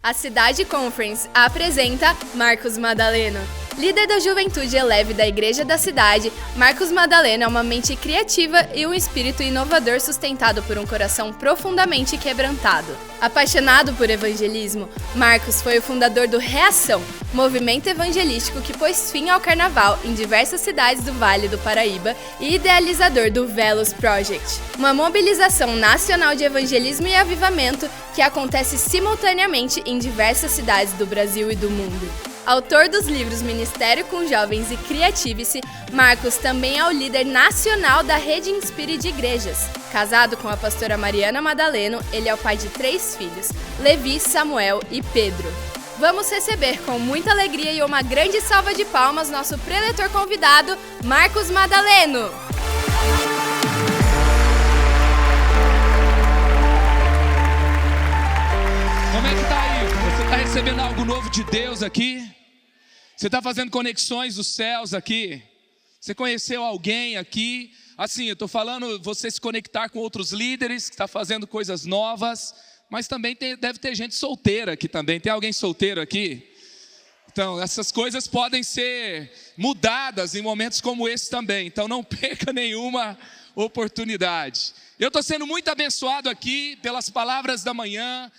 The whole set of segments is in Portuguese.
A Cidade Conference apresenta Marcos Madaleno. Líder da juventude Eleve da Igreja da Cidade, Marcos Madaleno é uma mente criativa e um espírito inovador sustentado por um coração profundamente quebrantado. Apaixonado por evangelismo, Marcos foi o fundador do Reação, movimento evangelístico que pôs fim ao carnaval em diversas cidades do Vale do Paraíba e idealizador do Velos Project, uma mobilização nacional de evangelismo e avivamento que acontece simultaneamente em diversas cidades do Brasil e do mundo. Autor dos livros Ministério com Jovens e Criativice, Marcos também é o líder nacional da Rede Inspire de Igrejas. Casado com a pastora Mariana Madaleno, ele é o pai de 3 filhos, Levi, Samuel e Pedro. Vamos receber com muita alegria e uma grande salva de palmas nosso preletor convidado, Marcos Madaleno. Como é que tá aí? Você está recebendo algo novo de Deus aqui? Você está fazendo conexões dos céus aqui? Você conheceu alguém aqui? Assim, eu estou falando você se conectar com outros líderes que estão fazendo coisas novas, mas também deve ter gente solteira aqui também. Tem alguém solteiro aqui? Então, essas coisas podem ser mudadas em momentos como esse também. Então, não perca nenhuma oportunidade. Eu estou sendo muito abençoado aqui pelas palavras da manhã,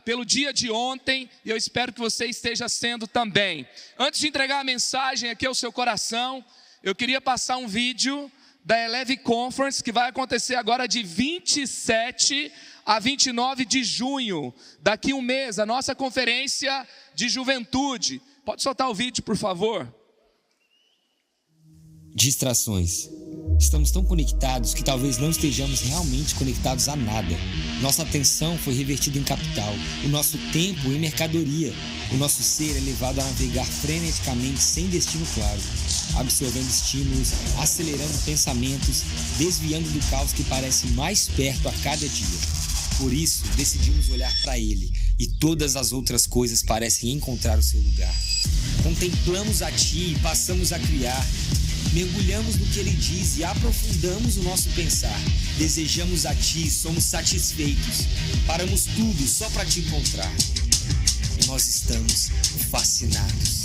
pelo dia de ontem, e eu espero que você esteja sendo também. Antes de entregar a mensagem aqui ao seu coração, eu queria passar um vídeo da Eleve Conference, que vai acontecer agora de 27 a 29 de junho, daqui um mês, a nossa conferência de juventude. Pode soltar o vídeo, por favor? Distrações. Estamos tão conectados que talvez não estejamos realmente conectados a nada. Nossa atenção foi revertida em capital, o nosso tempo em mercadoria. O nosso ser é levado a navegar freneticamente sem destino claro, absorvendo estímulos, acelerando pensamentos, desviando do caos que parece mais perto a cada dia. Por isso, decidimos olhar para Ele e todas as outras coisas parecem encontrar o seu lugar. Contemplamos a Ti e passamos a criar. Mergulhamos no que Ele diz e aprofundamos o nosso pensar. Desejamos a Ti, somos satisfeitos. Paramos tudo só para Te encontrar. Nós estamos fascinados.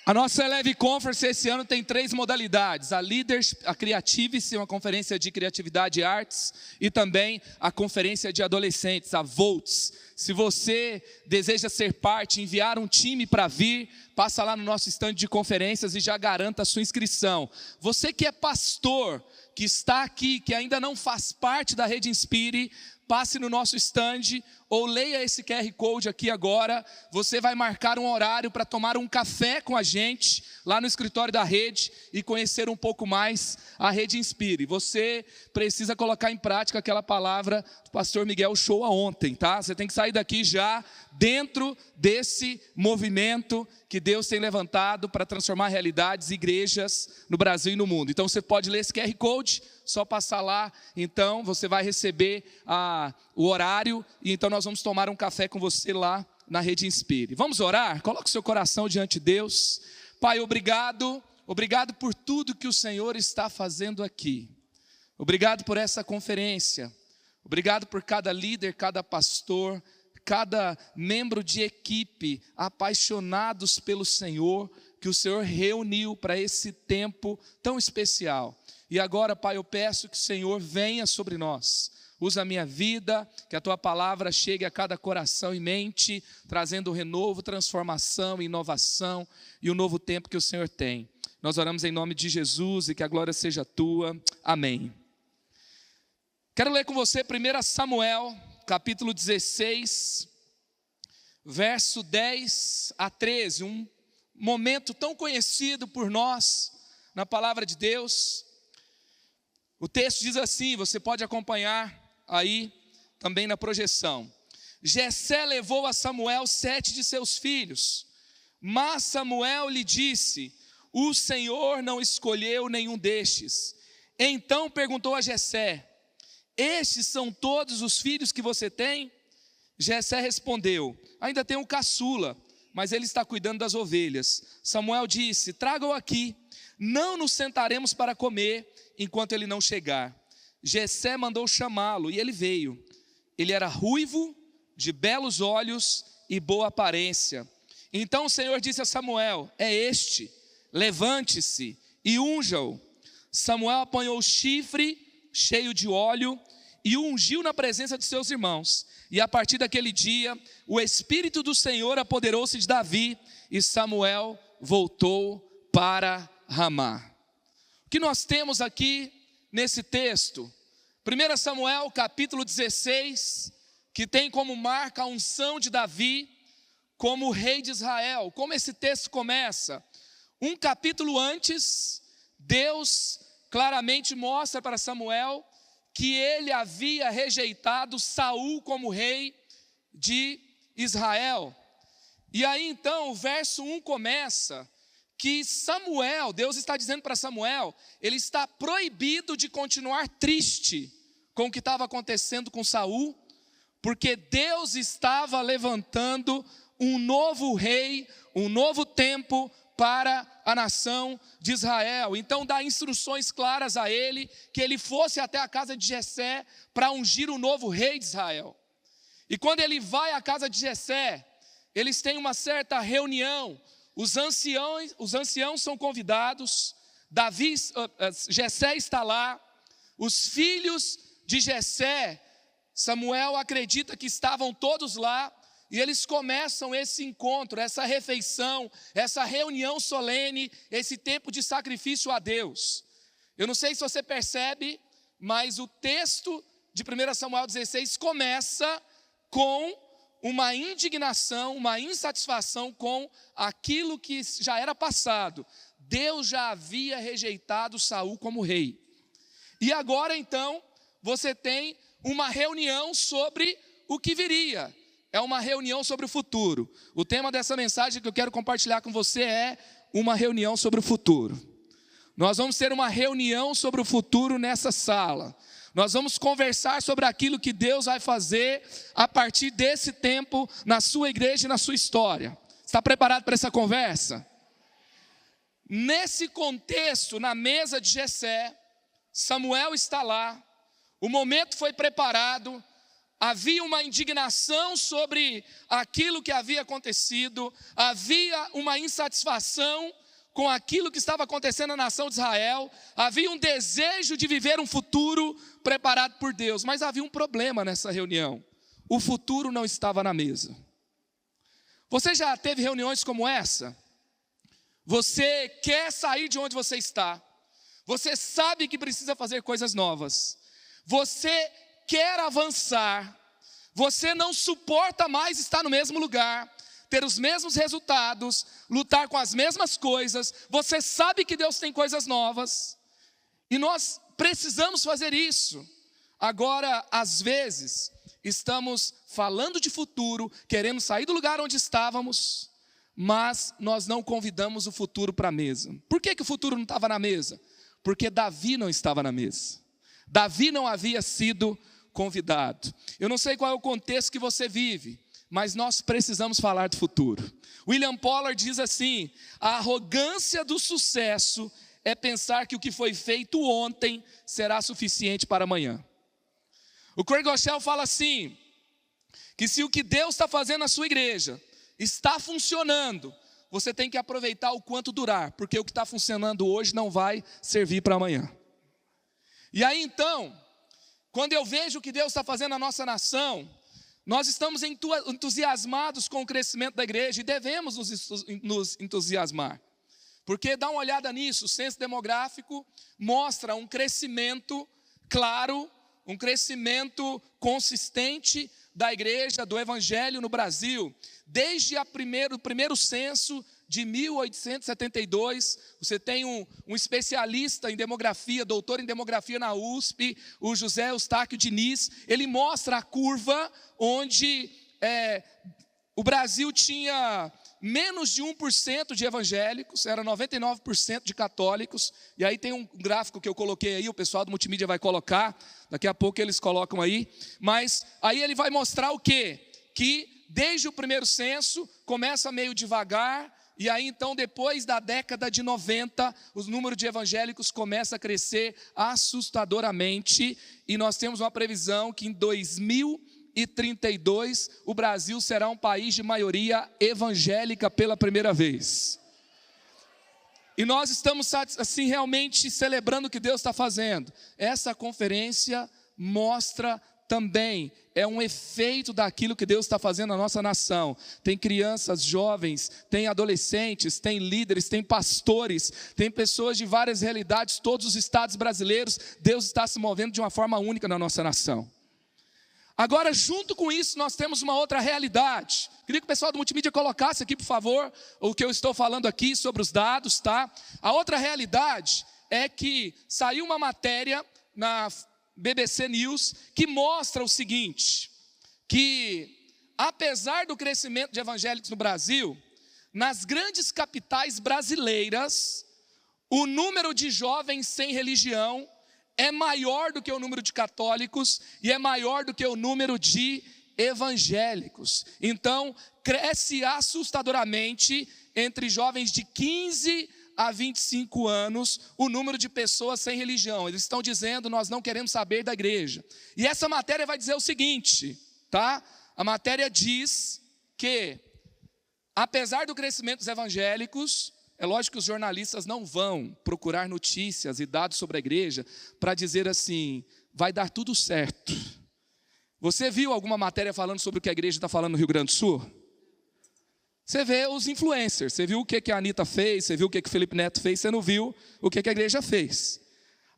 A nossa Eleve Conference esse ano tem 3 modalidades: a Leaders, a Creativice, uma conferência de criatividade e artes, e também a conferência de adolescentes, a Volts. Se você deseja ser parte, enviar um time para vir, passa lá no nosso stand de conferências e já garanta a sua inscrição. Você que é pastor, que está aqui, que ainda não faz parte da Rede Inspire, passe no nosso stand ou leia esse QR Code aqui agora. Você vai marcar um horário para tomar um café com a gente lá no escritório da rede e conhecer um pouco mais a Rede Inspire. Você precisa colocar em prática aquela palavra do pastor Miguel Show ontem, tá? Você tem que sair daqui já dentro desse movimento que Deus tem levantado para transformar realidades e igrejas no Brasil e no mundo. Então você pode ler esse QR Code, só passar lá, então você vai receber o horário, e então nós vamos tomar um café com você lá na Rede Inspire. Vamos orar? Coloque o seu coração diante de Deus. Pai, obrigado por tudo que o Senhor está fazendo aqui. Obrigado por essa conferência. Obrigado por cada líder, cada pastor, cada membro de equipe apaixonados pelo Senhor, que o Senhor reuniu para esse tempo tão especial. E agora, Pai, eu peço que o Senhor venha sobre nós. Usa a minha vida, que a Tua palavra chegue a cada coração e mente, trazendo renovo, transformação, inovação e o novo tempo que o Senhor tem. Nós oramos em nome de Jesus e que a glória seja Tua. Amém. Quero ler com você 1 Samuel, capítulo 16, verso 10 a 13. Um momento tão conhecido por nós na palavra de Deus. O texto diz assim, você pode acompanhar aí também na projeção. Jessé levou a Samuel 7 de seus filhos, Mas Samuel lhe disse: o Senhor não escolheu nenhum destes. Então perguntou a Jessé: estes são todos os filhos que você tem? Jessé respondeu: ainda tenho um caçula, mas ele está cuidando das ovelhas. Samuel disse: traga-o aqui, não nos sentaremos para comer enquanto ele não chegar. Jessé mandou chamá-lo e ele veio. Ele era ruivo, de belos olhos e boa aparência. Então o Senhor disse a Samuel: é este, levante-se e unja-o. Samuel apanhou o chifre cheio de óleo e o ungiu na presença de seus irmãos. E a partir daquele dia, o Espírito do Senhor apoderou-se de Davi, e Samuel voltou para Ramá. O que nós temos aqui nesse texto? 1 Samuel capítulo 16, que tem como marca a unção de Davi como rei de Israel. Como esse texto começa? Um capítulo antes, Deus claramente mostra para Samuel que ele havia rejeitado Saul como rei de Israel. E aí então o verso 1 começa que Samuel, Deus está dizendo para Samuel, ele está proibido de continuar triste com o que estava acontecendo com Saul, porque Deus estava levantando um novo rei, um novo tempo para a nação de Israel. Então dá instruções claras a ele, que ele fosse até a casa de Jessé para ungir o novo rei de Israel. E quando ele vai à casa de Jessé, eles têm uma certa reunião, os anciãos são convidados, Jessé está lá, os filhos de Jessé, Samuel acredita que estavam todos lá, e eles começam esse encontro, essa refeição, essa reunião solene, esse tempo de sacrifício a Deus. Eu não sei se você percebe, mas o texto de 1 Samuel 16 começa com uma indignação, uma insatisfação com aquilo que já era passado. Deus já havia rejeitado Saul como rei. E agora então, você tem uma reunião sobre o que viria. É uma reunião sobre o futuro. O tema dessa mensagem que eu quero compartilhar com você é uma reunião sobre o futuro. Nós vamos ter uma reunião sobre o futuro nessa sala. Nós vamos conversar sobre aquilo que Deus vai fazer a partir desse tempo na sua igreja e na sua história. Está preparado para essa conversa? Nesse contexto, na mesa de Jessé, Samuel está lá, o momento foi preparado, havia uma indignação sobre aquilo que havia acontecido, havia uma insatisfação com aquilo que estava acontecendo na nação de Israel, havia um desejo de viver um futuro preparado por Deus, mas havia um problema nessa reunião: o futuro não estava na mesa. Você já teve reuniões como essa? Você quer sair de onde você está, você sabe que precisa fazer coisas novas, você quer avançar, você não suporta mais estar no mesmo lugar, ter os mesmos resultados, lutar com as mesmas coisas, você sabe que Deus tem coisas novas, e nós precisamos fazer isso. Agora, às vezes, estamos falando de futuro, querendo sair do lugar onde estávamos, mas nós não convidamos o futuro para a mesa. Por que o futuro não estava na mesa? Porque Davi não estava na mesa. Davi não havia sido convidado. Eu não sei qual é o contexto que você vive, mas nós precisamos falar do futuro. William Pollard diz assim: a arrogância do sucesso é pensar que o que foi feito ontem será suficiente para amanhã. O Craig Groeschel fala assim, que se o que Deus está fazendo na sua igreja está funcionando, você tem que aproveitar o quanto durar, porque o que está funcionando hoje não vai servir para amanhã. E aí então, quando eu vejo o que Deus está fazendo na nossa nação, nós estamos entusiasmados com o crescimento da igreja e devemos nos entusiasmar. Porque dá uma olhada nisso, o censo demográfico mostra um crescimento claro, um crescimento consistente da igreja, do evangelho no Brasil. Desde o primeiro censo de 1872, você tem um especialista em demografia, doutor em demografia na USP, o José Eustáquio Diniz, ele mostra a curva onde o Brasil tinha menos de 1% de evangélicos, era 99% de católicos. E aí tem um gráfico que eu coloquei aí, o pessoal do multimídia vai colocar, daqui a pouco eles colocam aí. Mas aí ele vai mostrar o quê? Que desde o primeiro censo, começa meio devagar, e aí então depois da década de 90, o número de evangélicos começa a crescer assustadoramente, e nós temos uma previsão que em 2032 o Brasil será um país de maioria evangélica pela primeira vez. E nós estamos assim realmente celebrando o que Deus está fazendo. Essa conferência mostra também, é um efeito daquilo que Deus está fazendo na nossa nação. Tem crianças, jovens, tem adolescentes, tem líderes, tem pastores, tem pessoas de várias realidades, todos os estados brasileiros. Deus está se movendo de uma forma única na nossa nação. Agora, junto com isso, nós temos uma outra realidade. Queria que o pessoal do multimídia colocasse aqui, por favor, o que eu estou falando aqui sobre os dados, tá? A outra realidade é que saiu uma matéria na BBC News, que mostra o seguinte, que apesar do crescimento de evangélicos no Brasil, nas grandes capitais brasileiras, o número de jovens sem religião é maior do que o número de católicos e é maior do que o número de evangélicos. Então, cresce assustadoramente entre jovens de 15 a 25 anos, o número de pessoas sem religião. Eles estão dizendo, nós não queremos saber da igreja. E essa matéria vai dizer o seguinte, tá? A matéria diz que, apesar do crescimento dos evangélicos, é lógico que os jornalistas não vão procurar notícias e dados sobre a igreja para dizer assim, vai dar tudo certo. Você viu alguma matéria falando sobre o que a igreja está falando no Rio Grande do Sul? Você vê os influencers, você viu o que a Anitta fez, você viu o que o Felipe Neto fez, você não viu o que a igreja fez.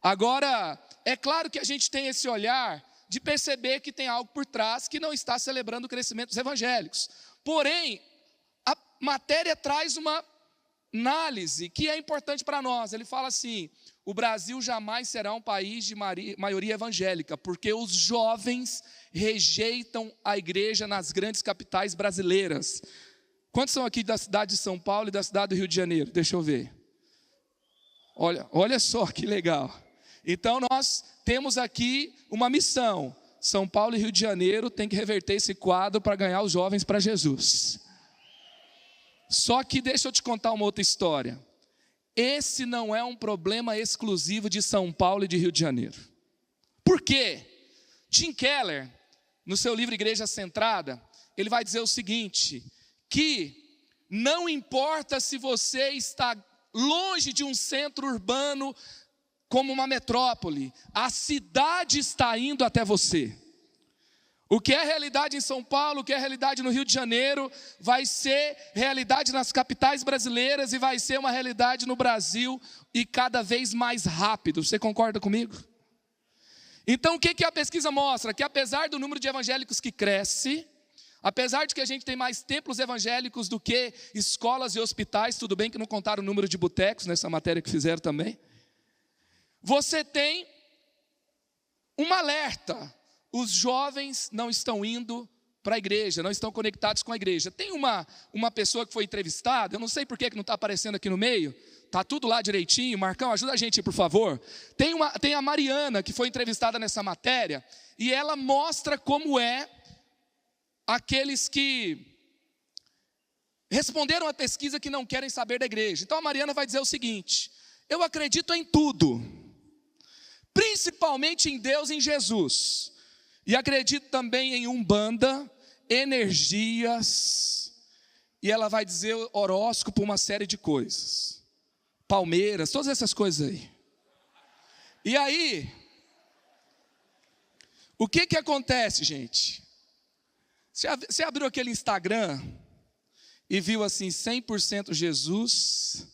Agora, é claro que a gente tem esse olhar de perceber que tem algo por trás que não está celebrando o crescimento dos evangélicos. Porém, a matéria traz uma análise que é importante para nós. Ele fala assim, o Brasil jamais será um país de maioria evangélica, porque os jovens rejeitam a igreja nas grandes capitais brasileiras. Quantos são aqui da cidade de São Paulo e da cidade do Rio de Janeiro? Deixa eu ver. Olha só que legal. Então nós temos aqui uma missão. São Paulo e Rio de Janeiro tem que reverter esse quadro para ganhar os jovens para Jesus. Só que deixa eu te contar uma outra história. Esse não é um problema exclusivo de São Paulo e de Rio de Janeiro. Por quê? Tim Keller, no seu livro Igreja Centrada, ele vai dizer o seguinte, que não importa se você está longe de um centro urbano como uma metrópole, a cidade está indo até você. O que é realidade em São Paulo, o que é realidade no Rio de Janeiro, vai ser realidade nas capitais brasileiras e vai ser uma realidade no Brasil e cada vez mais rápido. Você concorda comigo? Então o que a pesquisa mostra? Que apesar do número de evangélicos que cresce, apesar de que a gente tem mais templos evangélicos do que escolas e hospitais, tudo bem que não contaram o número de botecos nessa matéria que fizeram também, você tem um alerta. Os jovens não estão indo para a igreja, não estão conectados com a igreja. Tem uma pessoa que foi entrevistada, eu não sei por que não está aparecendo aqui no meio, está tudo lá direitinho. Marcão, ajuda a gente, por favor. Tem a Mariana, que foi entrevistada nessa matéria, e ela mostra como é aqueles que responderam a pesquisa que não querem saber da igreja. Então a Mariana vai dizer o seguinte, eu acredito em tudo, principalmente em Deus e em Jesus, e acredito também em Umbanda, energias, e ela vai dizer horóscopo, uma série de coisas, Palmeiras, todas essas coisas aí. E aí, o que acontece, gente? Você abriu aquele Instagram e viu assim, 100% Jesus,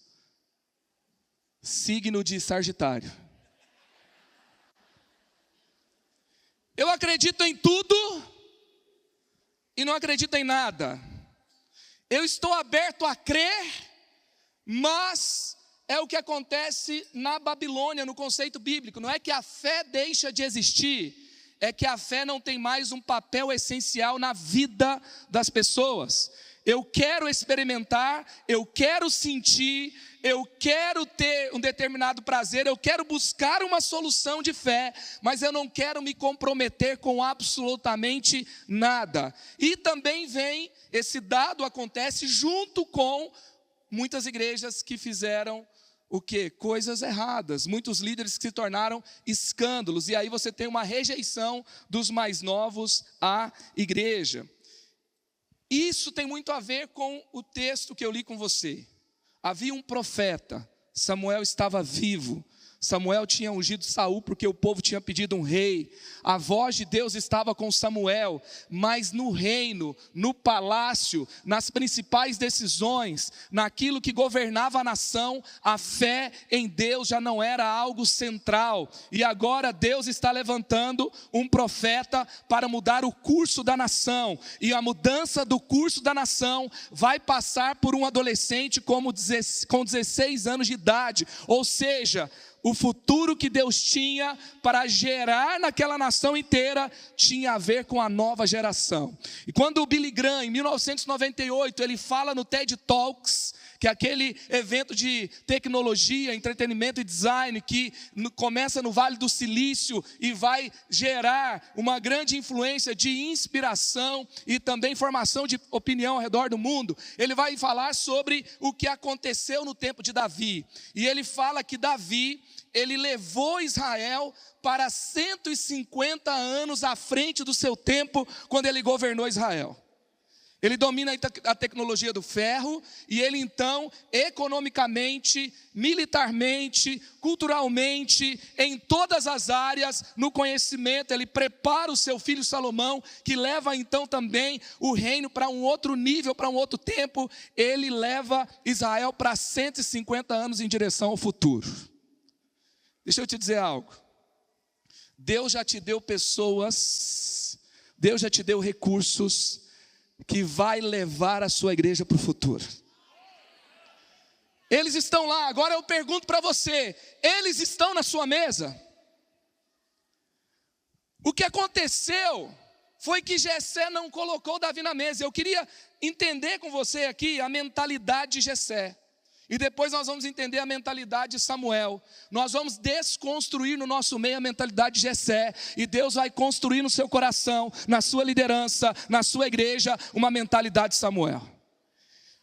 signo de Sagitário. Eu acredito em tudo e não acredito em nada. Eu estou aberto a crer, mas é o que acontece na Babilônia, no conceito bíblico. Não é que a fé deixa de existir, é que a fé não tem mais um papel essencial na vida das pessoas. eu quero experimentar, eu quero sentir, eu quero ter um determinado prazer, eu quero buscar uma solução de fé, mas eu não quero me comprometer com absolutamente nada. E também vem, esse dado acontece junto com muitas igrejas que fizeram o quê? Coisas erradas. Muitos líderes que se tornaram escândalos. E aí você tem uma rejeição dos mais novos à igreja. Isso tem muito a ver com o texto que eu li com você. Havia um profeta, Samuel estava vivo. Samuel tinha ungido Saul porque o povo tinha pedido um rei. A voz de Deus estava com Samuel, mas no reino, no palácio, nas principais decisões, naquilo que governava a nação, a fé em Deus já não era algo central. E agora Deus está levantando um profeta para mudar o curso da nação. E a mudança do curso da nação vai passar por um adolescente com 16 anos de idade. Ou seja, o futuro que Deus tinha para gerar naquela nação inteira tinha a ver com a nova geração. E quando o Billy Graham, em 1998, ele fala no TED Talks, que é aquele evento de tecnologia, entretenimento e design que começa no Vale do Silício e vai gerar uma grande influência de inspiração e também formação de opinião ao redor do mundo. Ele vai falar sobre o que aconteceu no tempo de Davi. E ele fala que Davi, ele levou Israel para 150 anos à frente do seu tempo, quando ele governou Israel. Ele domina a tecnologia do ferro, e ele então, economicamente, militarmente, culturalmente, em todas as áreas, no conhecimento, ele prepara o seu filho Salomão, que leva então também o reino para um outro nível, para um outro tempo. Ele leva Israel para 150 anos em direção ao futuro. Deixa eu te dizer algo. Deus já te deu pessoas, Deus já te deu recursos que vai levar a sua igreja para o futuro. Eles estão lá. Agora eu pergunto para você, eles estão na sua mesa? O que aconteceu foi que Jessé não colocou Davi na mesa. Eu queria entender com você aqui a mentalidade de Jessé. E depois nós vamos entender a mentalidade de Samuel. Nós vamos desconstruir no nosso meio a mentalidade de Jessé. E Deus vai construir no seu coração, na sua liderança, na sua igreja, uma mentalidade de Samuel.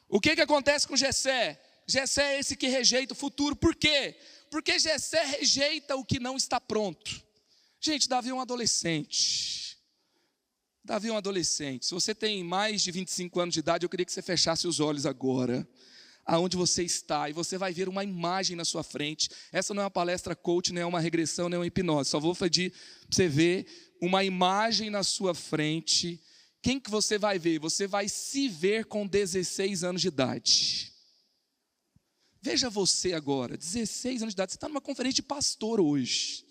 O que acontece com Jessé? Jessé é esse que rejeita o futuro. Por quê? Porque Jessé rejeita o que não está pronto. Gente, Davi é um adolescente. Davi é um adolescente. Se você tem mais de 25 anos de idade, eu queria que você fechasse os olhos agora, aonde você está, e você vai ver uma imagem na sua frente. Essa não é uma palestra coach, nem é uma regressão, nem é uma hipnose. Só vou pedir para você ver uma imagem na sua frente. Quem que você vai ver? Você vai se ver com 16 anos de idade. Veja você agora, 16 anos de idade. Você está numa conferência de pastor hoje.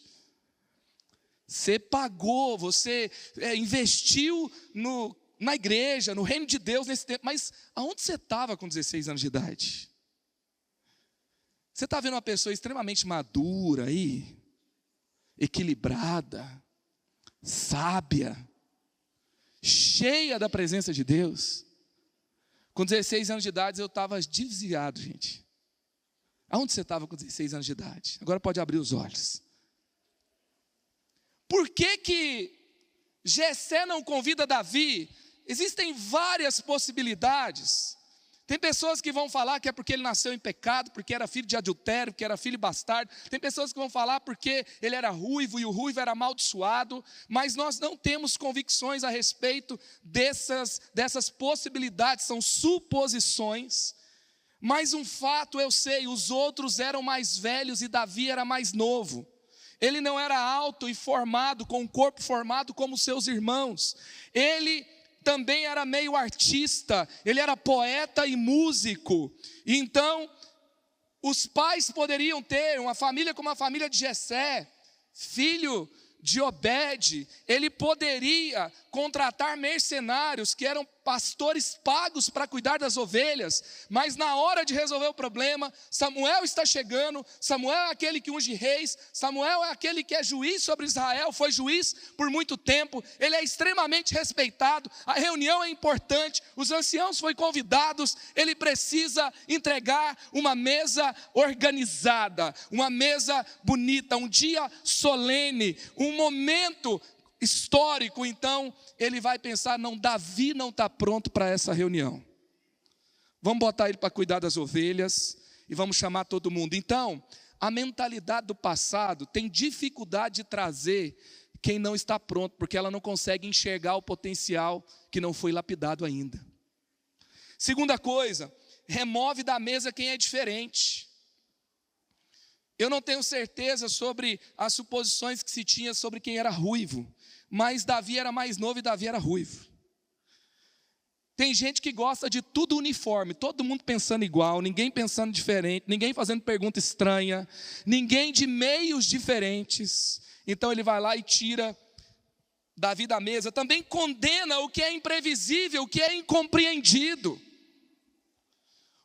Você pagou, você investiu na igreja, no reino de Deus nesse tempo. Mas aonde você estava com 16 anos de idade? Você está vendo uma pessoa extremamente madura aí, equilibrada, sábia, cheia da presença de Deus. Com 16 anos de idade eu estava desviado, gente. Aonde você estava com 16 anos de idade? Agora pode abrir os olhos. Por que Jessé não convida Davi? Existem várias possibilidades. Tem pessoas que vão falar que é porque ele nasceu em pecado, porque era filho de adultério, porque era filho bastardo. Tem pessoas que vão falar porque ele era ruivo e o ruivo era amaldiçoado. Mas nós não temos convicções a respeito dessas possibilidades, são suposições. Mas um fato eu sei, os outros eram mais velhos e Davi era mais novo. Ele não era alto e formado, com um corpo formado como seus irmãos. Ele também era meio artista, ele era poeta e músico. Então, os pais poderiam ter uma família como a família de Jessé, filho de Obed. Ele poderia contratar mercenários que eram pastores pagos para cuidar das ovelhas, mas na hora de resolver o problema, Samuel está chegando, Samuel é aquele que unge reis, Samuel é aquele que é juiz sobre Israel, foi juiz por muito tempo, ele é extremamente respeitado, a reunião é importante, os anciãos foram convidados, ele precisa entregar uma mesa organizada, uma mesa bonita, um dia solene, um momento histórico. Então ele vai pensar, não, Davi não está pronto para essa reunião, vamos botar ele para cuidar das ovelhas e vamos chamar todo mundo. Então a mentalidade do passado tem dificuldade de trazer quem não está pronto, porque ela não consegue enxergar o potencial que não foi lapidado ainda. Segunda coisa, remove da mesa quem é diferente. Eu não tenho certeza sobre as suposições que se tinha sobre quem era ruivo, mas Davi era mais novo e Davi era ruivo. Tem gente que gosta de tudo uniforme, todo mundo pensando igual, ninguém pensando diferente, ninguém fazendo pergunta estranha, ninguém de meios diferentes. Então ele vai lá e tira Davi da mesa. Também condena o que é imprevisível, o que é incompreendido.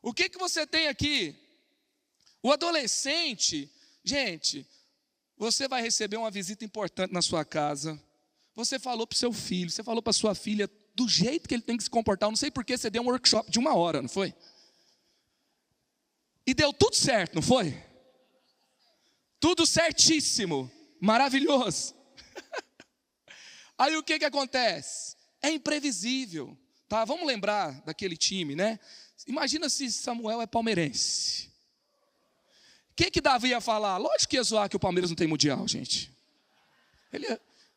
O que você tem aqui? O adolescente, gente, você vai receber uma visita importante na sua casa. Você falou para o seu filho, você falou para sua filha do jeito que ele tem que se comportar. Eu não sei porque você deu um workshop de 1 hora, não foi? E deu tudo certo, não foi? Tudo certíssimo, maravilhoso. Aí o que acontece? É imprevisível, tá? Vamos lembrar daquele time, né? Imagina se Samuel é palmeirense. O que Davi ia falar? Lógico que ia zoar que o Palmeiras não tem mundial, gente.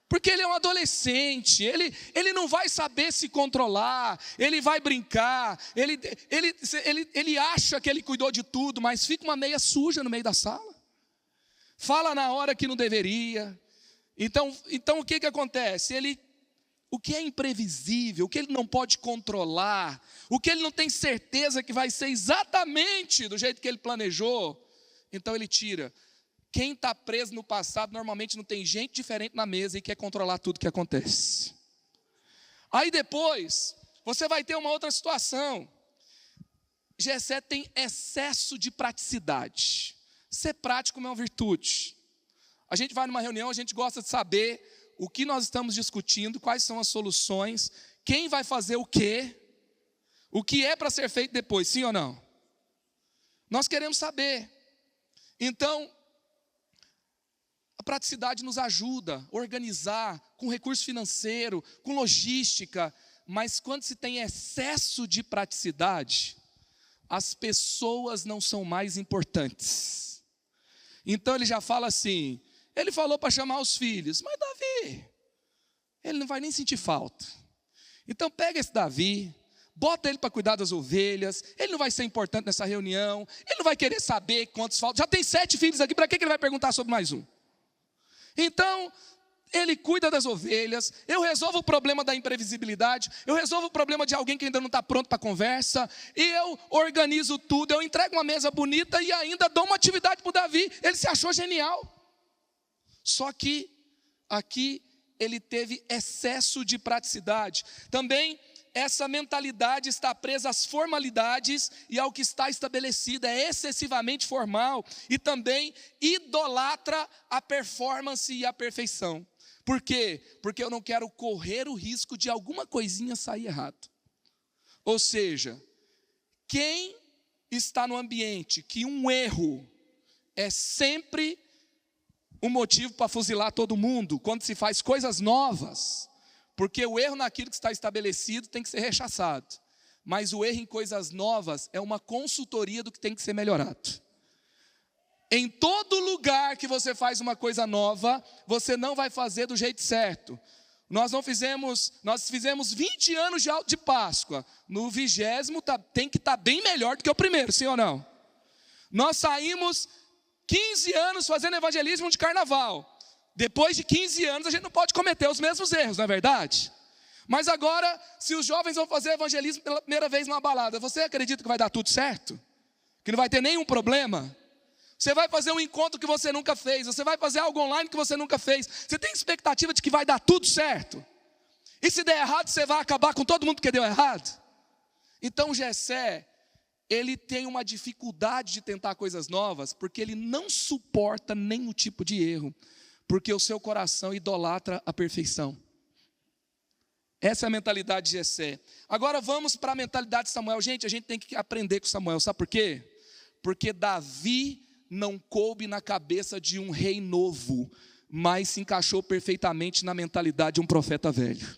Porque ele é um adolescente, ele não vai saber se controlar, ele vai brincar, ele acha que ele cuidou de tudo, mas fica uma meia suja no meio da sala. Fala na hora que não deveria. Então o que acontece? O que é imprevisível, o que ele não pode controlar, o que ele não tem certeza que vai ser exatamente do jeito que ele planejou, então ele tira. Quem está preso no passado, normalmente não tem gente diferente na mesa e quer controlar tudo que acontece. Aí depois, você vai ter uma outra situação. Jessé tem excesso de praticidade. Ser prático é uma virtude. A gente vai numa reunião, a gente gosta de saber o que nós estamos discutindo, quais são as soluções, quem vai fazer o que é para ser feito depois, sim ou não? Nós queremos saber. Então, a praticidade nos ajuda a organizar com recurso financeiro, com logística, mas quando se tem excesso de praticidade, as pessoas não são mais importantes. Então ele já fala assim, ele falou para chamar os filhos, mas Davi, ele não vai nem sentir falta. Então pega esse Davi, bota ele para cuidar das ovelhas, ele não vai ser importante nessa reunião, ele não vai querer saber quantos faltam, já tem 7 filhos aqui, para que ele vai perguntar sobre mais um? Então, ele cuida das ovelhas, eu resolvo o problema da imprevisibilidade, eu resolvo o problema de alguém que ainda não está pronto para a conversa, e eu organizo tudo, eu entrego uma mesa bonita e ainda dou uma atividade para o Davi, ele se achou genial. Só que aqui ele teve excesso de praticidade. Também essa mentalidade está presa às formalidades e ao que está estabelecido, é excessivamente formal e também idolatra a performance e a perfeição. Por quê? Porque eu não quero correr o risco de alguma coisinha sair errado. Ou seja, quem está no ambiente que um erro é sempre um motivo para fuzilar todo mundo, quando se faz coisas novas, porque o erro naquilo que está estabelecido tem que ser rechaçado, mas o erro em coisas novas é uma consultoria do que tem que ser melhorado. Em todo lugar que você faz uma coisa nova, você não vai fazer do jeito certo. Nós fizemos 20 anos de Páscoa, no 20º tem que estar bem melhor do que o primeiro, sim ou não? Nós saímos 15 anos fazendo evangelismo de carnaval. Depois de 15 anos a gente não pode cometer os mesmos erros, não é verdade? Mas agora, se os jovens vão fazer evangelismo pela primeira vez numa balada, você acredita que vai dar tudo certo? Que não vai ter nenhum problema? Você vai fazer um encontro que você nunca fez, você vai fazer algo online que você nunca fez, você tem expectativa de que vai dar tudo certo? E se der errado, você vai acabar com todo mundo que deu errado? Então Jessé, ele tem uma dificuldade de tentar coisas novas, porque ele não suporta nenhum tipo de erro, porque o seu coração idolatra a perfeição. Essa é a mentalidade de Jessé. Agora vamos para a mentalidade de Samuel. Gente, a gente tem que aprender com Samuel, sabe por quê? Porque Davi não coube na cabeça de um rei novo, mas se encaixou perfeitamente na mentalidade de um profeta velho.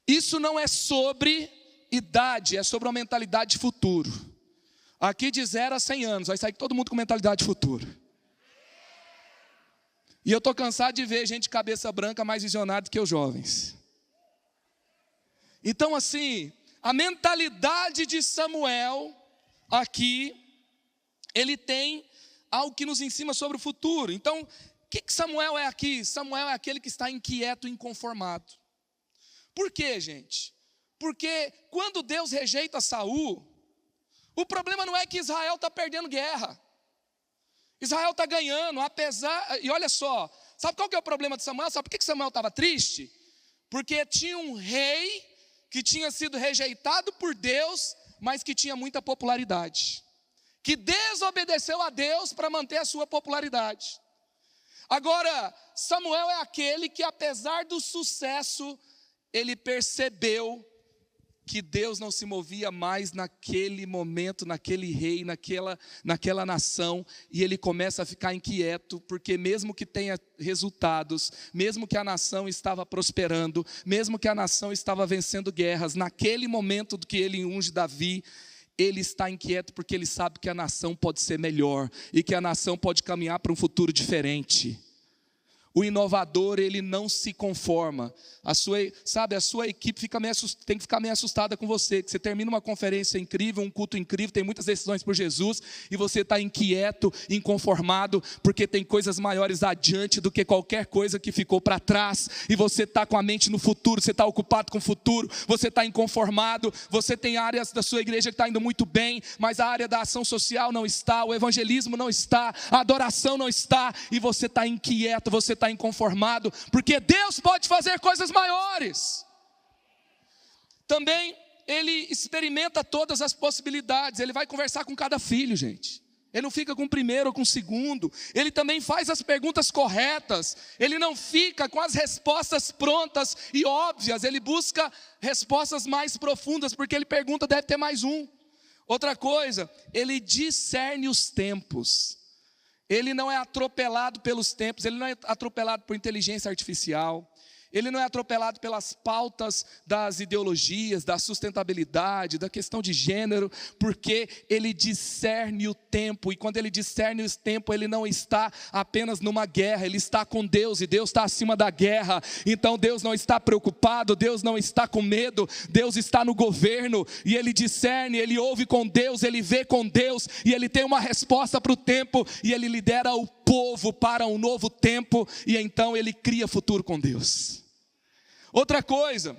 Isso não é sobre idade, é sobre uma mentalidade de futuro. Aqui de 0 a 100 anos, vai sair todo mundo com mentalidade de futuro. E eu estou cansado de ver gente de cabeça branca mais visionária do que os jovens. Então assim, a mentalidade de Samuel aqui, ele tem algo que nos ensina sobre o futuro. Então, o que Samuel é aqui? Samuel é aquele que está inquieto e inconformado. Por quê, gente? Porque quando Deus rejeita Saul, o problema não é que Israel está perdendo guerra. Israel está ganhando, apesar... E olha só, sabe qual que é o problema de Samuel? Sabe por que Samuel estava triste? Porque tinha um rei que tinha sido rejeitado por Deus, mas que tinha muita popularidade. Que desobedeceu a Deus para manter a sua popularidade. Agora, Samuel é aquele que, apesar do sucesso, ele percebeu que Deus não se movia mais naquele momento, naquele rei, naquela nação, e ele começa a ficar inquieto, porque mesmo que tenha resultados, mesmo que a nação estava prosperando, mesmo que a nação estava vencendo guerras, naquele momento que ele unge Davi, ele está inquieto porque ele sabe que a nação pode ser melhor, e que a nação pode caminhar para um futuro diferente. O inovador, ele não se conforma. A sua equipe tem que ficar meio assustada com você, que você termina uma conferência incrível, um culto incrível, tem muitas decisões por Jesus, e você está inquieto, inconformado, porque tem coisas maiores adiante do que qualquer coisa que ficou para trás, e você está com a mente no futuro, você está ocupado com o futuro, você está inconformado, você tem áreas da sua igreja que está indo muito bem, mas a área da ação social não está, o evangelismo não está, a adoração não está, e você está inquieto, você está inconformado, porque Deus pode fazer coisas maiores. Também ele experimenta todas as possibilidades, ele vai conversar com cada filho, gente. Ele não fica com o primeiro ou com o segundo, ele também faz as perguntas corretas, ele não fica com as respostas prontas e óbvias, ele busca respostas mais profundas, porque ele pergunta, deve ter mais um. Outra coisa, ele discerne os tempos. Ele não é atropelado pelos tempos, ele não é atropelado por inteligência artificial, ele não é atropelado pelas pautas das ideologias, da sustentabilidade, da questão de gênero, porque ele discerne o tempo, e quando ele discerne o tempo, ele não está apenas numa guerra, ele está com Deus, e Deus está acima da guerra, então Deus não está preocupado, Deus não está com medo, Deus está no governo, e ele discerne, ele ouve com Deus, ele vê com Deus, e ele tem uma resposta para o tempo, e ele lidera o povo para um novo tempo, e então ele cria futuro com Deus. Outra coisa,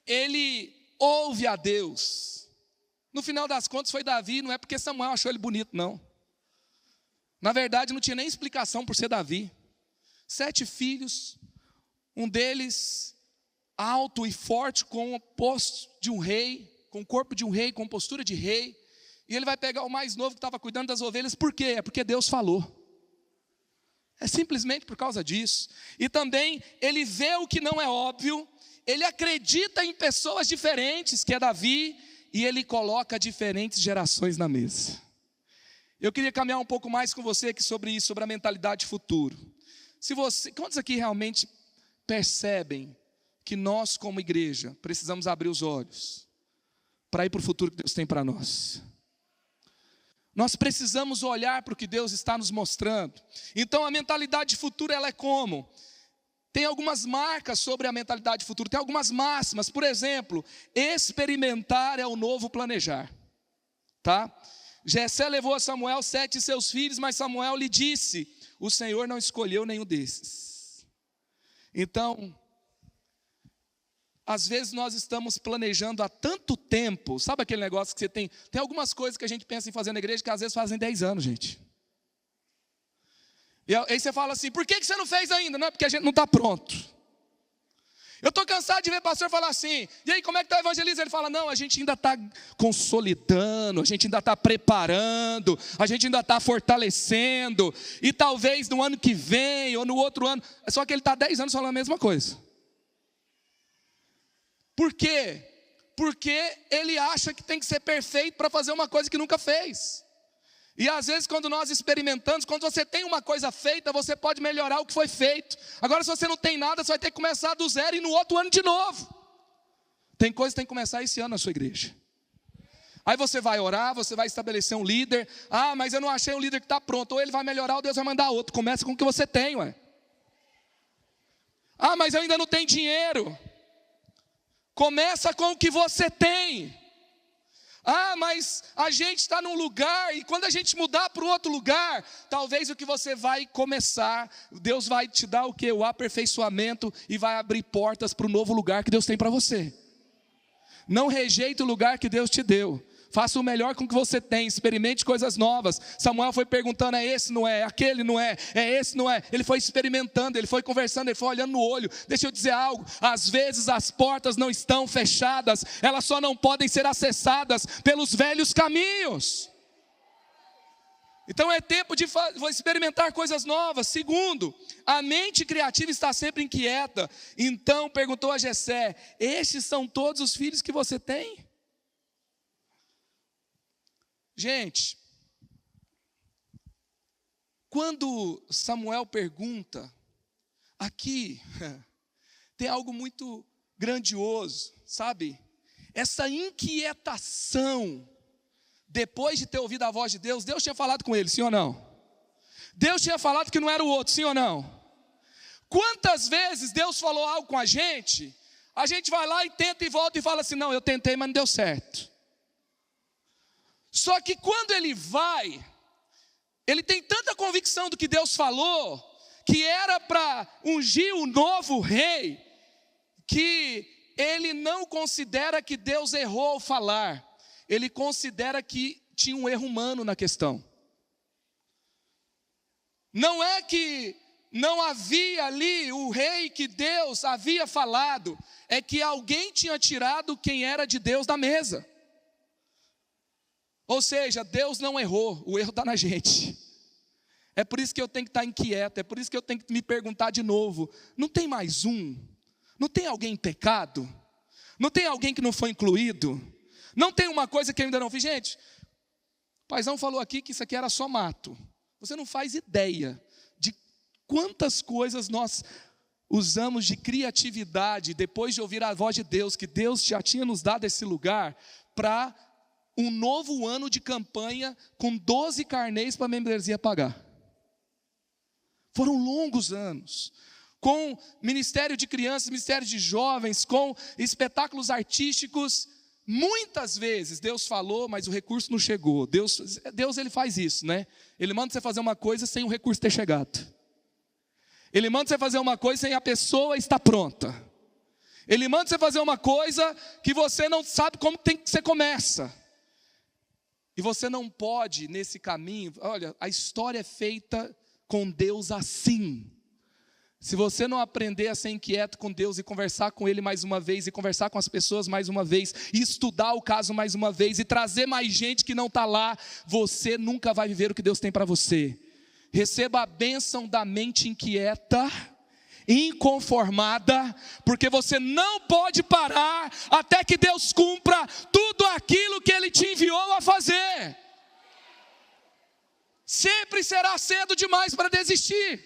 ele ouve a Deus. No final das contas foi Davi, não é porque Samuel achou ele bonito, não. Na verdade não tinha nem explicação por ser Davi. 7 filhos, um deles alto e forte, com o posto de um rei, com o corpo de um rei, com postura de rei. E ele vai pegar o mais novo que estava cuidando das ovelhas, por quê? É porque Deus falou. É simplesmente por causa disso. E também ele vê o que não é óbvio, ele acredita em pessoas diferentes, que é Davi, e ele coloca diferentes gerações na mesa. Eu queria caminhar um pouco mais com você aqui sobre isso, sobre a mentalidade de futuro. Quantos aqui realmente percebem que nós como igreja precisamos abrir os olhos para ir para o futuro que Deus tem para nós? Nós precisamos olhar para o que Deus está nos mostrando. Então a mentalidade de futuro, ela é como? Tem algumas marcas sobre a mentalidade de futuro, tem algumas máximas. Por exemplo, experimentar é o novo planejar. Tá? Jessé levou a Samuel 7 de seus filhos, mas Samuel lhe disse, o Senhor não escolheu nenhum desses. Então, às vezes nós estamos planejando há tanto tempo, sabe aquele negócio que você tem algumas coisas que a gente pensa em fazer na igreja que às vezes fazem 10 anos, gente. E aí você fala assim, por que você não fez ainda? Não é porque a gente não está pronto. Eu estou cansado de ver pastor falar assim, e aí como é que está o evangelismo? Ele fala, não, a gente ainda está consolidando, a gente ainda está preparando, a gente ainda está fortalecendo, e talvez no ano que vem, ou no outro ano, só que ele está 10 anos falando a mesma coisa. Por quê? Porque ele acha que tem que ser perfeito para fazer uma coisa que nunca fez. E às vezes quando nós experimentamos, quando você tem uma coisa feita, você pode melhorar o que foi feito. Agora se você não tem nada, você vai ter que começar do zero e no outro ano de novo. Tem coisa que tem que começar esse ano na sua igreja. Aí você vai orar, você vai estabelecer um líder. Ah, mas eu não achei um líder que está pronto. Ou ele vai melhorar ou Deus vai mandar outro. Começa com o que você tem, ué. Ah, mas eu ainda não tenho dinheiro. Começa com o que você tem. Ah, mas a gente está num lugar, e quando a gente mudar para o outro lugar, talvez o que você vai começar, Deus vai te dar o quê? O aperfeiçoamento, e vai abrir portas para o novo lugar que Deus tem para você. Não rejeite o lugar que Deus te deu. Faça o melhor com o que você tem, experimente coisas novas. Samuel foi perguntando, é esse, não é? Aquele, não é? É esse, não é? Ele foi experimentando, ele foi conversando, ele foi olhando no olho. Deixa eu dizer algo, às vezes as portas não estão fechadas, elas só não podem ser acessadas pelos velhos caminhos. Então é tempo de experimentar coisas novas. Segundo, a mente criativa está sempre inquieta. Então perguntou a Jessé, estes são todos os filhos que você tem? Gente, quando Samuel pergunta, aqui tem algo muito grandioso, sabe? Essa inquietação, depois de ter ouvido a voz de Deus, Deus tinha falado com ele, sim ou não? Deus tinha falado que não era o outro, sim ou não? Quantas vezes Deus falou algo com a gente vai lá e tenta e volta e fala assim, não, eu tentei, mas não deu certo. Só que quando ele vai, ele tem tanta convicção do que Deus falou, que era para ungir o novo rei, que ele não considera que Deus errou ao falar, ele considera que tinha um erro humano na questão. Não é que não havia ali o rei que Deus havia falado, é que alguém tinha tirado quem era de Deus da mesa. Ou seja, Deus não errou, o erro está na gente. É por isso que eu tenho que estar inquieto, é por isso que eu tenho que me perguntar de novo, não tem mais um? Não tem alguém em pecado? Não tem alguém que não foi incluído? Não tem uma coisa que eu ainda não fiz? Gente, o paizão falou aqui que isso aqui era só mato. Você não faz ideia de quantas coisas nós usamos de criatividade, depois de ouvir a voz de Deus, que Deus já tinha nos dado esse lugar, para um novo ano de campanha com 12 carnês para a membresia pagar. Foram longos anos, com ministério de crianças, ministério de jovens, com espetáculos artísticos. Muitas vezes Deus falou, mas o recurso não chegou. Deus ele faz isso, né? Ele manda você fazer uma coisa sem o recurso ter chegado. Ele manda você fazer uma coisa sem a pessoa estar pronta. Ele manda você fazer uma coisa que você não sabe como tem que você começa. E você não pode, nesse caminho, olha, a história é feita com Deus assim. Se você não aprender a ser inquieto com Deus e conversar com Ele mais uma vez, e conversar com as pessoas mais uma vez, e estudar o caso mais uma vez, e trazer mais gente que não está lá, você nunca vai viver o que Deus tem para você. Receba a bênção da mente inquieta, inconformada, porque você não pode parar até que Deus cumpra tudo aquilo que Ele te enviou a fazer. Sempre será cedo demais para desistir.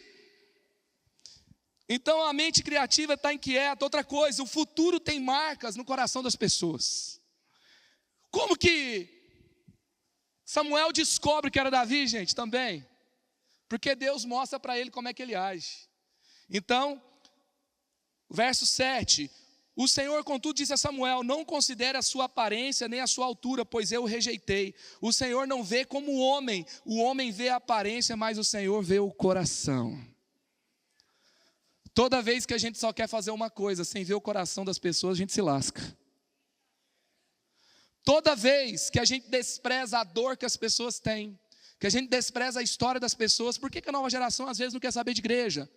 Então a mente criativa está inquieta. Outra coisa, o futuro tem marcas no coração das pessoas. Como que Samuel descobre que era Davi, gente, também? Porque Deus mostra para ele como é que ele age. Então, verso 7, o Senhor contudo disse a Samuel, não considere a sua aparência nem a sua altura, pois eu o rejeitei. O Senhor não vê como o homem vê a aparência, mas o Senhor vê o coração. Toda vez que a gente só quer fazer uma coisa, sem ver o coração das pessoas, a gente se lasca. Toda vez que a gente despreza a dor que as pessoas têm, que a gente despreza a história das pessoas, por que a nova geração às vezes não quer saber de igreja?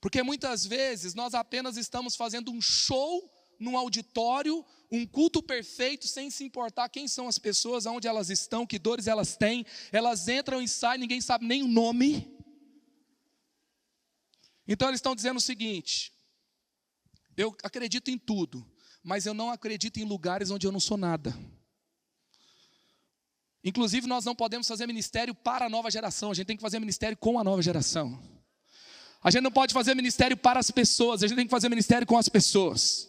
Porque muitas vezes nós apenas estamos fazendo um show num auditório, um culto perfeito, sem se importar quem são as pessoas, aonde elas estão, que dores elas têm. Elas entram e saem, ninguém sabe nem o nome. Então eles estão dizendo o seguinte: eu acredito em tudo, mas eu não acredito em lugares onde eu não sou nada. Inclusive nós não podemos fazer ministério para a nova geração, a gente tem que fazer ministério com a nova geração. A gente não pode fazer ministério para as pessoas, a gente tem que fazer ministério com as pessoas.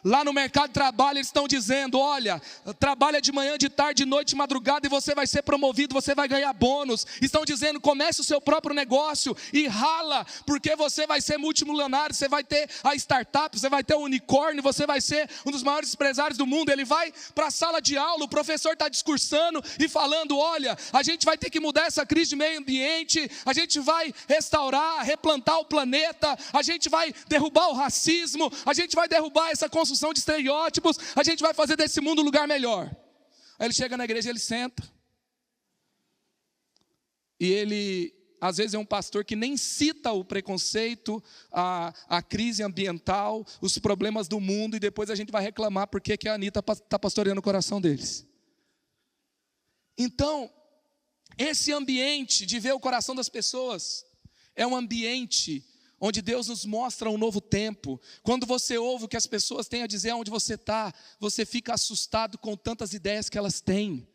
Lá no mercado de trabalho eles estão dizendo: olha, trabalha de manhã, de tarde, de noite, de madrugada e você vai ser promovido, você vai ganhar bônus. Estão dizendo: comece o seu próprio negócio e rala, porque você vai ser multimilionário, você vai ter a startup, você vai ter o unicórnio, você vai ser um dos maiores empresários do mundo. Ele vai para a sala de aula, o professor está discursando e falando: olha, a gente vai ter que mudar essa crise de meio ambiente, a gente vai restaurar, replantar o planeta, a gente vai derrubar o racismo, a gente vai derrubar essa construção de estereótipos, a gente vai fazer desse mundo um lugar melhor. Aí ele chega na igreja, ele senta, e ele, às vezes é um pastor que nem cita o preconceito, a crise ambiental, os problemas do mundo, e depois a gente vai reclamar porque que a Anitta está pastoreando o coração deles. Então, esse ambiente de ver o coração das pessoas, é um ambiente onde Deus nos mostra um novo tempo. Quando você ouve o que as pessoas têm a dizer onde você está, você fica assustado com tantas ideias que elas têm.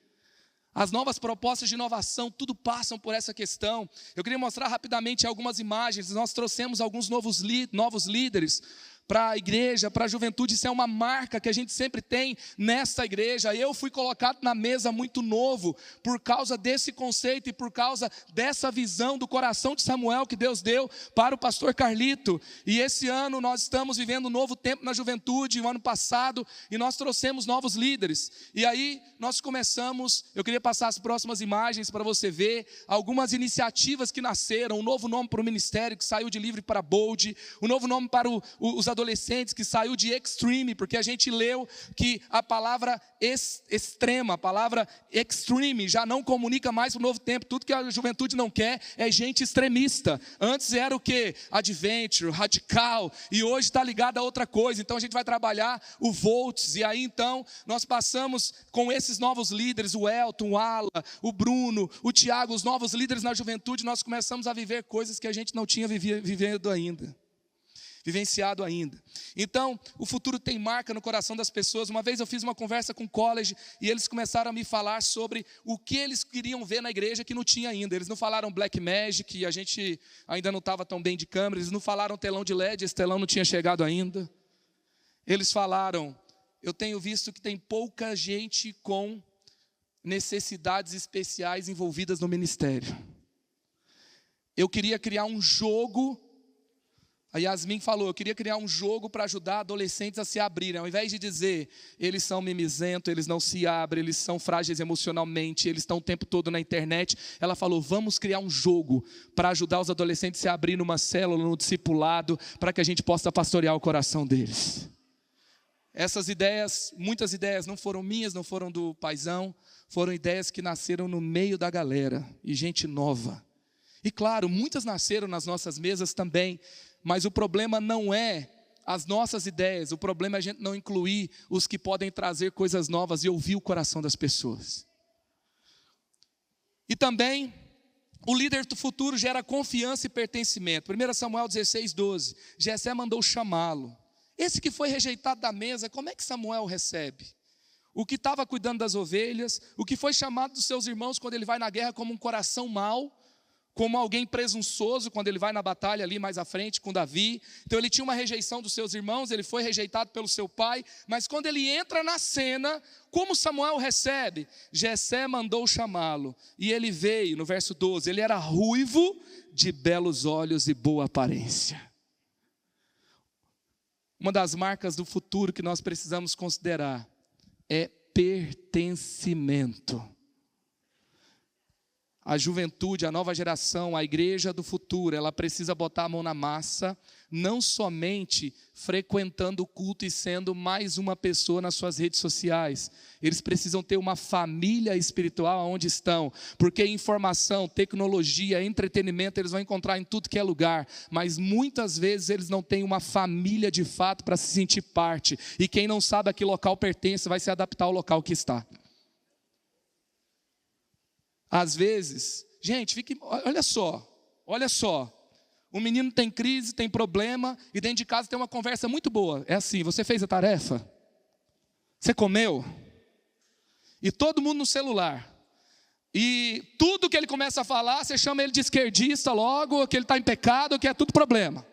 As novas propostas de inovação, tudo passam por essa questão. Eu queria mostrar rapidamente algumas imagens. Nós trouxemos alguns novos líderes para a igreja, para a juventude. Isso é uma marca que a gente sempre tem nesta igreja. Eu fui colocado na mesa muito novo por causa desse conceito e por causa dessa visão do coração de Samuel que Deus deu para o pastor Carlito. E esse ano nós estamos vivendo um novo tempo na juventude, o ano passado, e nós trouxemos novos líderes. E aí nós começamos, eu queria passar as próximas imagens para você ver algumas iniciativas que nasceram, um novo nome para o ministério que saiu de livre para bold, um novo nome para os adolescentes que saiu de extreme, porque a gente leu que a palavra extrema, a palavra extreme já não comunica mais para o novo tempo. Tudo que a juventude não quer é gente extremista. Antes era o que? Adventure, radical, e hoje está ligado a outra coisa. Então a gente vai trabalhar o Volts, e aí então nós passamos com esses novos líderes, o Elton, o Ala, o Bruno, o Tiago, os novos líderes na juventude. Nós começamos a viver coisas que a gente não tinha vivenciado ainda. Então, o futuro tem marca no coração das pessoas. Uma vez eu fiz uma conversa com o college e eles começaram a me falar sobre o que eles queriam ver na igreja que não tinha ainda. Eles não falaram Black Magic, a gente ainda não estava tão bem de câmera. Eles não falaram telão de LED, esse telão não tinha chegado ainda. Eles falaram: eu tenho visto que tem pouca gente com necessidades especiais envolvidas no ministério. Eu queria criar um jogo. A Yasmin falou: eu queria criar um jogo para ajudar adolescentes a se abrirem. Ao invés de dizer, eles são mimizentos, eles não se abrem, eles são frágeis emocionalmente, eles estão o tempo todo na internet. Ela falou: vamos criar um jogo para ajudar os adolescentes a se abrir numa célula, no discipulado, para que a gente possa pastorear o coração deles. Essas ideias, muitas ideias não foram minhas, não foram do paizão, foram ideias que nasceram no meio da galera, e gente nova. E claro, muitas nasceram nas nossas mesas também, mas o problema não é as nossas ideias, o problema é a gente não incluir os que podem trazer coisas novas e ouvir o coração das pessoas. E também, o líder do futuro gera confiança e pertencimento. 1 Samuel 16:12, Jessé mandou chamá-lo. Esse que foi rejeitado da mesa, como é que Samuel recebe? O que estava cuidando das ovelhas, o que foi chamado dos seus irmãos quando ele vai na guerra como um coração mau, como alguém presunçoso quando ele vai na batalha ali mais à frente com Davi. Então ele tinha uma rejeição dos seus irmãos, ele foi rejeitado pelo seu pai, mas quando ele entra na cena, como Samuel recebe? Jessé mandou chamá-lo, e ele veio, no verso 12, ele era ruivo, de belos olhos e boa aparência. Uma das marcas do futuro que nós precisamos considerar é pertencimento. A juventude, a nova geração, a igreja do futuro, ela precisa botar a mão na massa, não somente frequentando o culto e sendo mais uma pessoa nas suas redes sociais. Eles precisam ter uma família espiritual onde estão, porque informação, tecnologia, entretenimento, eles vão encontrar em tudo que é lugar, mas muitas vezes eles não têm uma família de fato para se sentir parte, e quem não sabe a que local pertence vai se adaptar ao local que está. Às vezes, gente, olha só, o menino tem crise, tem problema, e dentro de casa tem uma conversa muito boa. É assim, você fez a tarefa? Você comeu? E todo mundo no celular. E tudo que ele começa a falar, você chama ele de esquerdista logo, que ele está em pecado, que é tudo problema.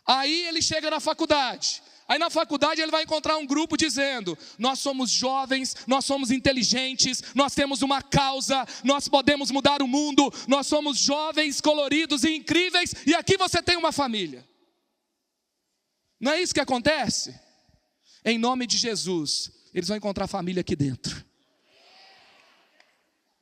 Aí ele chega na faculdade. Aí na faculdade ele vai encontrar um grupo dizendo: nós somos jovens, nós somos inteligentes, nós temos uma causa, nós podemos mudar o mundo, nós somos jovens, coloridos e incríveis, e aqui você tem uma família. Não é isso que acontece? Em nome de Jesus, eles vão encontrar família aqui dentro.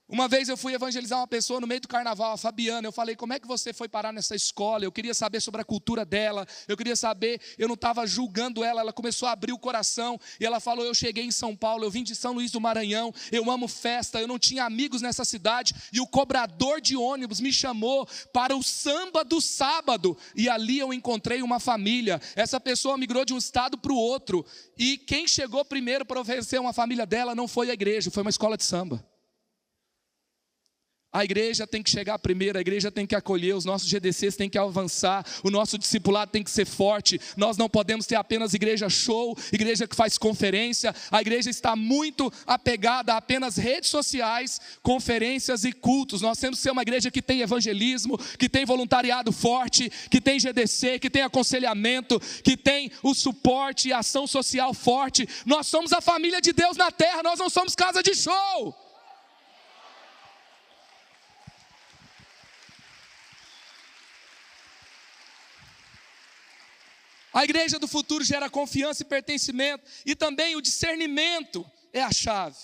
Uma vez eu fui evangelizar uma pessoa no meio do carnaval, a Fabiana. Eu falei: como é que você foi parar nessa escola? Eu queria saber sobre a cultura dela. Eu queria saber, eu não estava julgando ela. Ela começou a abrir o coração. E ela falou: eu cheguei em São Paulo, eu vim de São Luís do Maranhão. Eu amo festa, eu não tinha amigos nessa cidade. E o cobrador de ônibus me chamou para o samba do sábado. E ali eu encontrei uma família. Essa pessoa migrou de um estado para o outro. E quem chegou primeiro para oferecer uma família dela não foi a igreja, foi uma escola de samba. A igreja tem que chegar primeiro, a igreja tem que acolher, os nossos GDCs têm que avançar, o nosso discipulado tem que ser forte. Nós não podemos ter apenas igreja show, igreja que faz conferência. A igreja está muito apegada a apenas redes sociais, conferências e cultos. Nós temos que ser uma igreja que tem evangelismo, que tem voluntariado forte, que tem GDC, que tem aconselhamento, que tem o suporte e ação social forte. Nós somos a família de Deus na terra, nós não somos casa de show. A igreja do futuro gera confiança e pertencimento. E também o discernimento é a chave.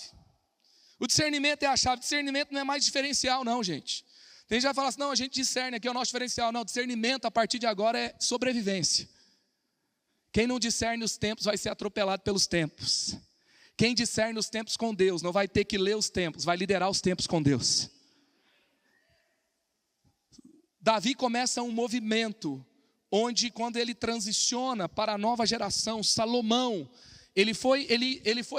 O discernimento é a chave. Discernimento não é mais diferencial não, gente. Tem gente que vai falar assim: não, a gente discerne, aqui é o nosso diferencial. Não, discernimento a partir de agora é sobrevivência. Quem não discerne os tempos vai ser atropelado pelos tempos. Quem discerne os tempos com Deus não vai ter que ler os tempos, vai liderar os tempos com Deus. Davi começa um movimento onde, quando ele transiciona para a nova geração, Salomão, ele foi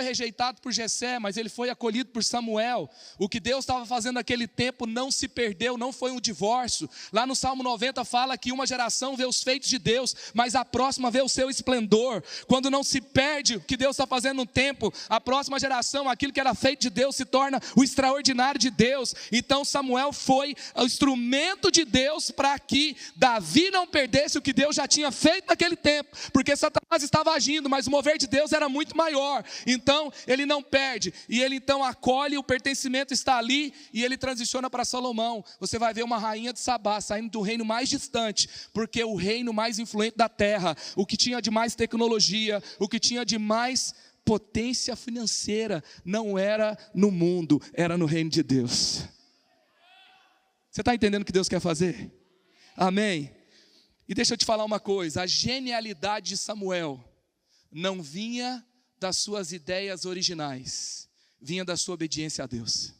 rejeitado por Jessé, mas ele foi acolhido por Samuel. O que Deus estava fazendo naquele tempo não se perdeu, não foi um divórcio. Lá no Salmo 90 fala que uma geração vê os feitos de Deus, mas a próxima vê o seu esplendor. Quando não se perde o que Deus está fazendo no tempo, a próxima geração, aquilo que era feito de Deus, se torna o extraordinário de Deus. Então Samuel foi o instrumento de Deus para que Davi não perdesse o que Deus já tinha feito naquele tempo, porque Satanás estava agindo, mas o mover de Deus era muito maior. Então ele não perde, e ele então acolhe, o pertencimento está ali, e ele transiciona para Salomão. Você vai ver uma rainha de Sabá saindo do reino mais distante, porque o reino mais influente da terra, o que tinha de mais tecnologia, o que tinha de mais potência financeira, não era no mundo, era no reino de Deus. Você está entendendo o que Deus quer fazer? Amém? E deixa eu te falar uma coisa: a genialidade de Samuel não vinha das suas ideias originais, vinha da sua obediência a Deus.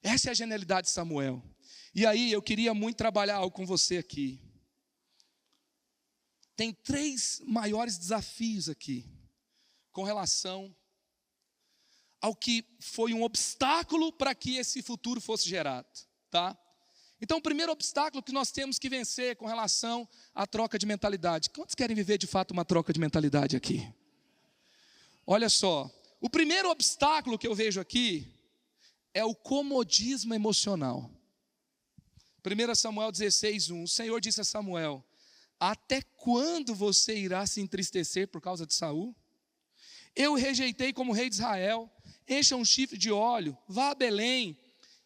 Essa é a genialidade de Samuel. E aí eu queria muito trabalhar algo com você aqui. Tem 3 maiores desafios aqui, com relação ao que foi um obstáculo para que esse futuro fosse gerado, tá? Então, o primeiro obstáculo que nós temos que vencer com relação à troca de mentalidade. Quantos querem viver de fato uma troca de mentalidade aqui? Olha só, o primeiro obstáculo que eu vejo aqui é o comodismo emocional. 1 Samuel 16:1, o Senhor disse a Samuel: até quando você irá se entristecer por causa de Saul? Eu o rejeitei como rei de Israel. Encha um chifre de óleo, vá a Belém,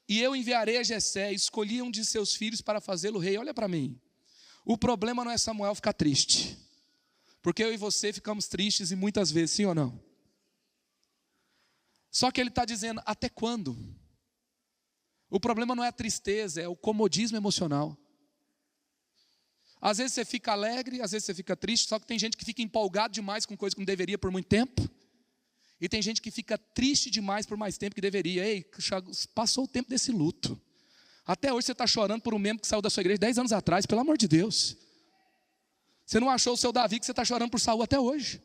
e eu enviarei a Jessé. Escolhi um de seus filhos para fazê-lo rei. Olha para mim. O problema não é Samuel ficar triste, porque eu e você ficamos tristes e muitas vezes, sim ou não? Só que ele está dizendo: até quando? O problema não é a tristeza, é o comodismo emocional. Às vezes você fica alegre, às vezes você fica triste, só que tem gente que fica empolgado demais com coisa que não deveria por muito tempo. E tem gente que fica triste demais por mais tempo que deveria. Ei, passou o tempo desse luto. Até hoje você está chorando por um membro que saiu da sua igreja 10 anos atrás, pelo amor de Deus. Você não achou o seu Davi que você está chorando por Saul até hoje.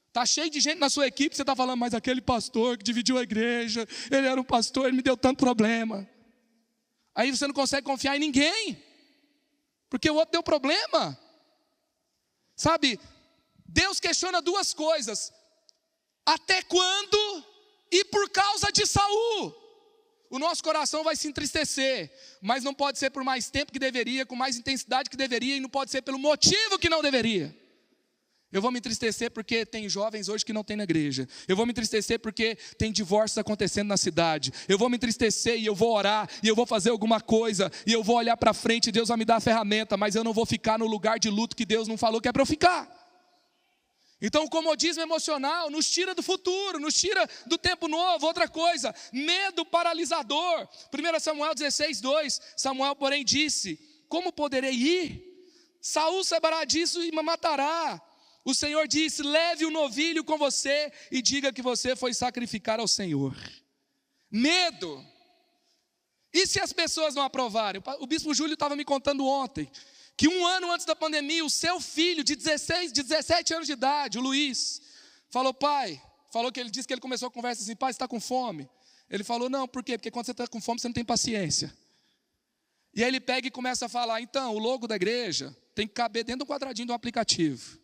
Está cheio de gente na sua equipe, você está falando, mas aquele pastor que dividiu a igreja, ele era um pastor, ele me deu tanto problema. Aí você não consegue confiar em ninguém, porque o outro deu problema. Sabe, Deus questiona duas coisas. Até quando e por causa de Saul? O nosso coração vai se entristecer, mas não pode ser por mais tempo que deveria, com mais intensidade que deveria, e não pode ser pelo motivo que não deveria. Eu vou me entristecer porque tem jovens hoje que não tem na igreja. Eu vou me entristecer porque tem divórcios acontecendo na cidade. Eu vou me entristecer e eu vou orar, e eu vou fazer alguma coisa, e eu vou olhar para frente, e Deus vai me dar a ferramenta, mas eu não vou ficar no lugar de luto que Deus não falou que é para eu ficar. Então o comodismo emocional nos tira do futuro, nos tira do tempo novo. Outra coisa, medo paralisador. 1 Samuel 16:2, Samuel porém disse, como poderei ir? Saul saberá disso e me matará. O Senhor disse, leve o novilho com você e diga que você foi sacrificar ao Senhor. Medo. E se as pessoas não aprovarem? O bispo Júlio estava me contando ontem, que 1 ano antes da pandemia, o seu filho de 17 anos de idade, o Luiz, falou, pai, ele disse que ele começou a conversa assim, pai, você está com fome? Ele falou, não, por quê? Porque quando você está com fome, você não tem paciência. E aí ele pega e começa a falar, então, o logo da igreja tem que caber dentro do quadradinho do aplicativo.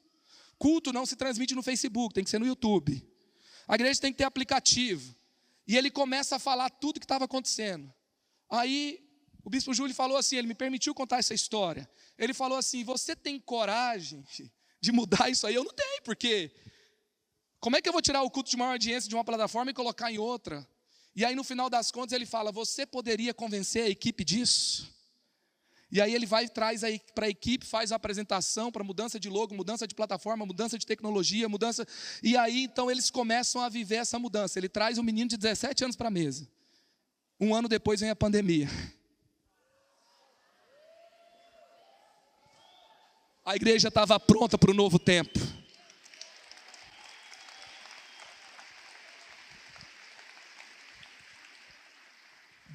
Culto não se transmite no Facebook, tem que ser no YouTube. A igreja tem que ter aplicativo. E ele começa a falar tudo o que estava acontecendo. Aí o bispo Júlio falou assim, ele me permitiu contar essa história. Ele falou assim, você tem coragem de mudar isso aí? Eu não tenho, porque como é que eu vou tirar o culto de maior audiência de uma plataforma e colocar em outra? E aí no final das contas ele fala, você poderia convencer a equipe disso? E aí ele vai e traz para a equipe, faz a apresentação para mudança de logo, mudança de plataforma, mudança de tecnologia, mudança. E aí então eles começam a viver essa mudança. Ele traz um menino de 17 anos para a mesa. 1 ano depois vem a pandemia. A igreja estava pronta para o novo tempo.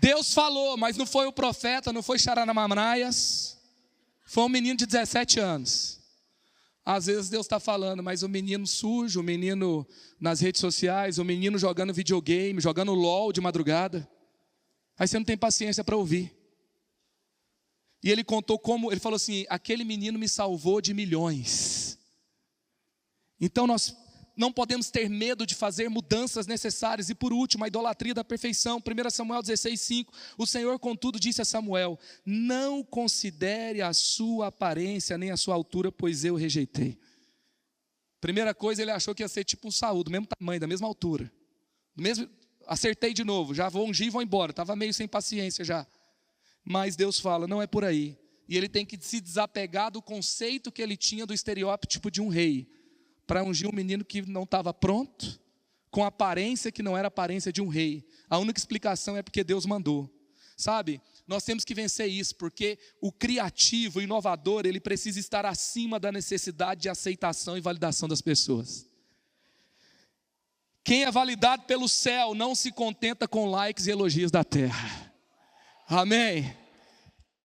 Deus falou, mas não foi o profeta, não foi Xaranamamraias, foi um menino de 17 anos. Às vezes Deus está falando, mas o menino sujo, o menino nas redes sociais, o menino jogando videogame, jogando LOL de madrugada. Aí você não tem paciência para ouvir. E ele contou como, ele falou assim, aquele menino me salvou de milhões. Então nós não podemos ter medo de fazer mudanças necessárias. E por último, a idolatria da perfeição. 1 Samuel 16:5. O Senhor, contudo, disse a Samuel, não considere a sua aparência nem a sua altura, pois eu rejeitei. Primeira coisa, ele achou que ia ser tipo um Saul, do mesmo tamanho, da mesma altura. Acertei de novo, já vou ungir e vou embora. Estava meio sem paciência já. Mas Deus fala, não é por aí. E ele tem que se desapegar do conceito que ele tinha do estereótipo de um rei, para ungir um menino que não estava pronto, com aparência que não era aparência de um rei. A única explicação é porque Deus mandou. Sabe, nós temos que vencer isso, porque o criativo, o inovador, ele precisa estar acima da necessidade de aceitação e validação das pessoas. Quem é validado pelo céu não se contenta com likes e elogios da terra. Amém?